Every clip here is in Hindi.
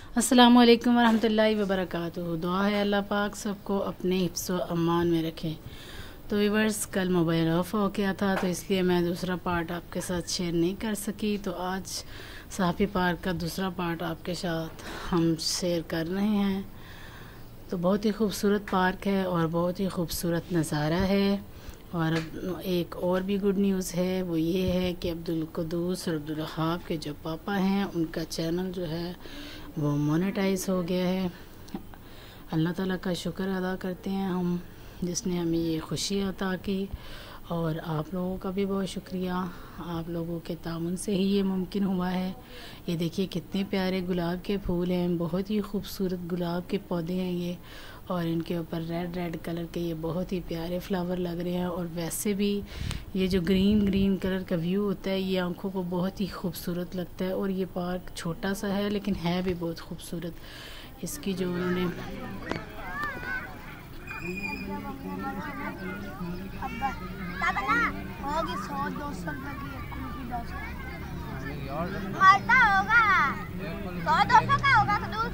अस्सलामुअलैकुम वरहमतुल्लाहि वबरकातुहू। दुआ है अल्लाह पाक सबको अपने हिफ्ज़ व अमान में रखे। तो व्यूअर्स, कल मोबाइल ऑफ हो गया था तो इसलिए मैं दूसरा पार्ट आपके साथ शेयर नहीं कर सकी। तो आज साफ़ी पार्क का दूसरा पार्ट आपके साथ हम शेयर कर रहे हैं। तो बहुत ही खूबसूरत पार्क है और बहुत ही खूबसूरत नज़ारा है। और अब एक और भी गुड न्यूज़ है, वो ये है कि अब्दुल कुद्दूस और अब्दुल वहाब के जो पापा हैं उनका चैनल जो है वो मोनेटाइज हो गया है। अल्लाह ताला का शुक्र अदा करते हैं हम, जिसने हमें ये खुशी अता की। और आप लोगों का भी बहुत शुक्रिया, आप लोगों के तामुन से ही ये मुमकिन हुआ है। ये देखिए कितने प्यारे गुलाब के फूल हैं, बहुत ही खूबसूरत गुलाब के पौधे हैं ये। और इनके ऊपर रेड रेड कलर के ये बहुत ही प्यारे फ्लावर लग रहे हैं। और वैसे भी ये जो ग्रीन ग्रीन कलर का व्यू होता है ये आंखों को बहुत ही खूबसूरत लगता है। और ये पार्क छोटा सा है लेकिन है भी बहुत खूबसूरत। इसकी जो उन्होंने होगी 100-200 रुपए की मालटा होगा, 100-200 का होगा खडूस।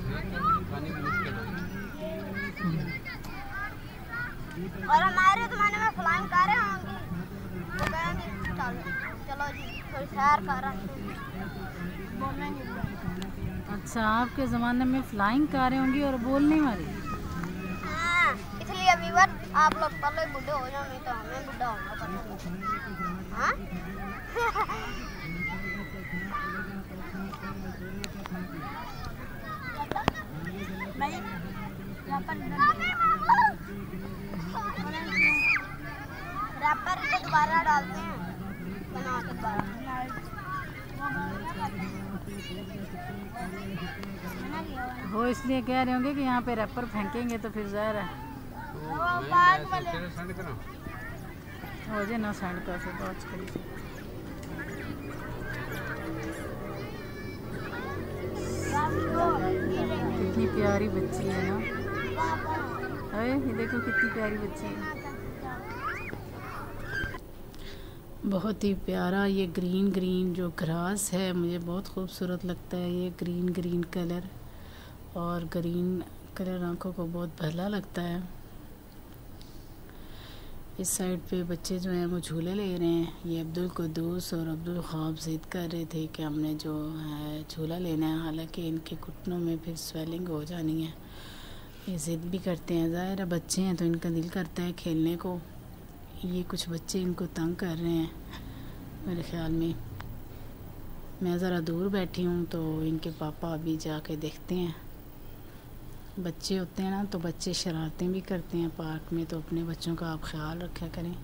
और हमारे ज़माने में फ्लाइंग कारें होंगी, वो कहेंगे चलो जी थोड़ी सैर कर बोलने नहीं। अच्छा, आपके ज़माने में फ्लाइंग कारें होंगी और बोलने वाली। हाँ, इसलिए व्यूअर आप लोग पहले बूढ़े हो जाओ, नहीं तो हमें बूढ़ा होना पड़ेगा। हाँ रैपर को दोबारा डालते हैं, बना के दोबारा। वो इसलिए कह रहे होंगे कि यहाँ पे रैपर फेंकेंगे तो फिर ज़ाहिर है हो जाए ना सेंड कर फिर बहुत करी। कितनी प्यारी बच्ची है ना, अरे ये देखो कितनी प्यारी बच्ची है, बहुत ही प्यारा। ये ग्रीन ग्रीन जो ग्रास है मुझे बहुत खूबसूरत लगता है। ये ग्रीन ग्रीन कलर, और ग्रीन कलर आंखों को बहुत भला लगता है। इस साइड पे बच्चे जो हैं वो झूले ले रहे हैं। ये अब्दुल कुद्दूस और अब्दुल वहाब ज़िद कर रहे थे कि हमने जो है झूला लेना है, हालांकि इनके घुटनों में फिर स्वेलिंग हो जानी है। ये ज़िद भी करते हैं, ज़ाहिर है बच्चे हैं तो इनका दिल करता है खेलने को। ये कुछ बच्चे इनको तंग कर रहे हैं मेरे ख़्याल में। मैं ज़रा दूर बैठी हूँ तो इनके पापा अभी जाके देखते हैं। बच्चे होते हैं ना तो बच्चे शरारतें भी करते हैं पार्क में, तो अपने बच्चों का आप ख्याल रखा करें।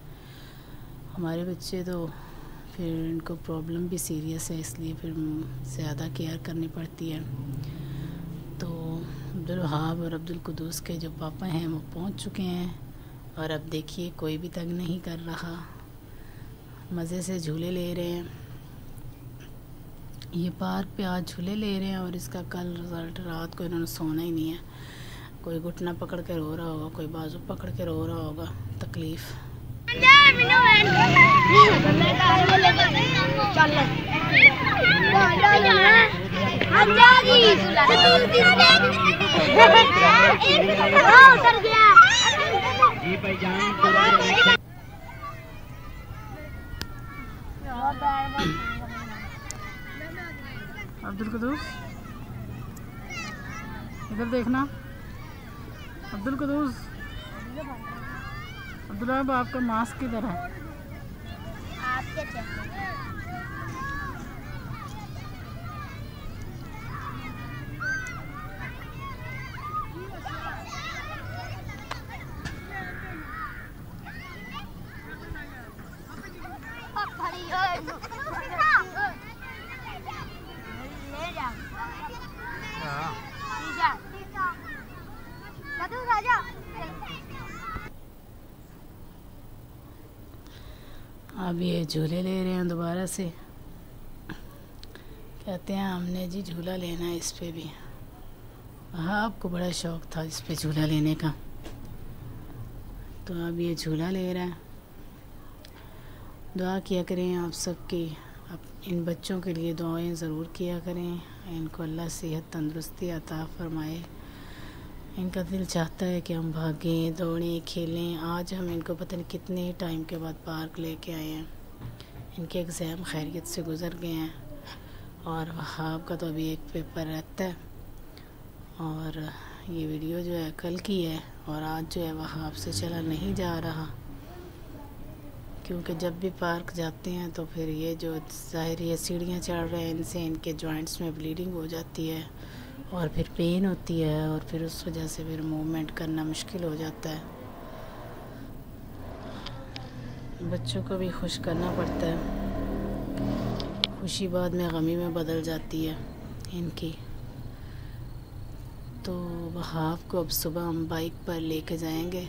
हमारे बच्चे तो फिर इनको प्रॉब्लम भी सीरियस है, इसलिए फिर ज़्यादा केयर करनी पड़ती है। तो अब्दुल वहाब और अब्दुल कुद्दूस के जो पापा हैं वो पहुंच चुके हैं। और अब देखिए कोई भी तंग नहीं कर रहा, मज़े से झूले ले रहे हैं। ये पार्क पे आज झूले ले रहे हैं और इसका कल रिज़ल्ट, रात को इन्होंने सोना ही नहीं है। कोई घुटना पकड़ के रो रहा होगा, कोई बाजू पकड़ के रो रहा होगा, तकलीफ़। अब्दुल कुद्दूस इधर देखना, अब्दुल कुद्दूस, अब्दुल वहाब आपका मास्क किधर है? आपके चेहरे अब ये झूले ले रहे हैं दोबारा से। कहते हैं हमने जी झूला लेना है इस पे भी। हाँ, आपको बड़ा शौक़ था इस पे झूला लेने का, तो अब ये झूला ले रहा है। दुआ किया करें आप सबकी, आप इन बच्चों के लिए दुआएं ज़रूर किया करें। इनको अल्लाह सेहत तंदुरुस्ती अता फरमाए। इनका दिल चाहता है कि हम भागें, दौड़ें, खेलें। आज हम इनको पता नहीं कितने टाइम के बाद पार्क लेके आए हैं। इनके एग्ज़ाम खैरियत से गुज़र गए हैं और वहाब का तो अभी एक पेपर रहता है। और ये वीडियो जो है कल की है और आज जो है वहाब से चला नहीं जा रहा, क्योंकि जब भी पार्क जाते हैं तो फिर ये जो ज़ाहिर है सीढ़ियाँ चढ़ रहे हैं, इनसे इनके जॉइंट्स में ब्लीडिंग हो जाती है और फिर पेन होती है और फिर उस वजह से फिर मूवमेंट करना मुश्किल हो जाता है। बच्चों को भी खुश करना पड़ता है, खुशी बाद में गमी में बदल जाती है इनकी। तो वहाब को अब सुबह हम बाइक पर लेके जाएंगे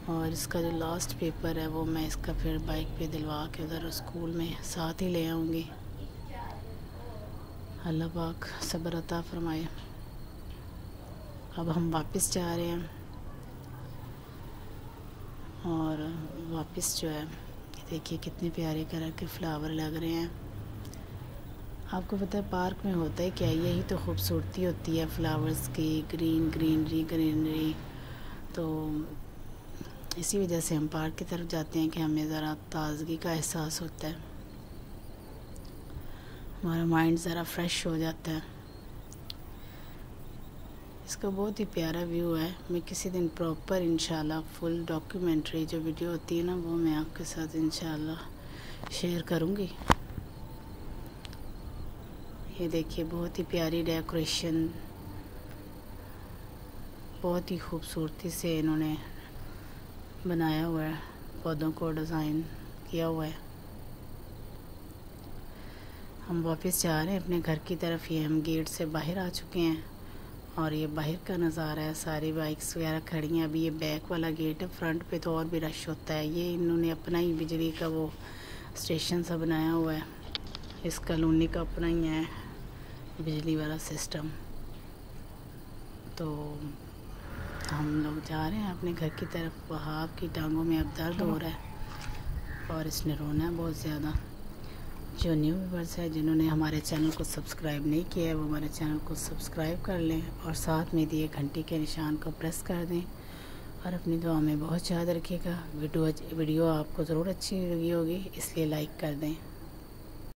और इसका जो लास्ट पेपर है वो मैं इसका फिर बाइक पे दिलवा के उधर स्कूल में साथ ही ले आऊँगी। अल्लाह पाक सब्र अता फरमाए। अब हम वापस जा रहे हैं और वापस जो है देखिए कितने प्यारे कलर के फ्लावर लग रहे हैं। आपको पता है पार्क में होता है क्या, यही तो खूबसूरती होती है फ्लावर्स की, ग्रीनरी। तो इसी वजह से हम पार्क की तरफ जाते हैं कि हमें ज़रा ताज़गी का एहसास होता है, हमारा माइंड ज़रा फ्रेश हो जाता है। इसका बहुत ही प्यारा व्यू है। मैं किसी दिन प्रॉपर इंशाल्लाह फुल डॉक्यूमेंट्री जो वीडियो होती है ना वो मैं आपके साथ इंशाल्लाह शेयर करूँगी। ये देखिए बहुत ही प्यारी डेकोरेशन, बहुत ही खूबसूरती से इन्होंने बनाया हुआ है, पौधों को डिज़ाइन किया हुआ है। हम वापस जा रहे हैं अपने घर की तरफ। ये हम गेट से बाहर आ चुके हैं और ये बाहर का नज़ारा है, सारी बाइक्स वगैरह खड़ी हैं। अभी ये बैक वाला गेट है, फ्रंट पे तो और भी रश होता है। ये इन्होंने अपना ही बिजली का वो स्टेशन सा बनाया हुआ है, इस कॉलोनी का अपना ही है बिजली वाला सिस्टम। तो हम लोग जा रहे हैं अपने घर की तरफ। वहाब की टांगों में अब दर्द हो रहा है और इसने रोना है बहुत ज़्यादा। जो न्यू व्यूअर्स है जिन्होंने हमारे चैनल को सब्सक्राइब नहीं किया है वो हमारे चैनल को सब्सक्राइब कर लें और साथ में दिए घंटी के निशान को प्रेस कर दें और अपनी दुआ में बहुत याद रखिएगा। वीडियो आपको ज़रूर अच्छी लगी होगी, इसलिए लाइक कर दें।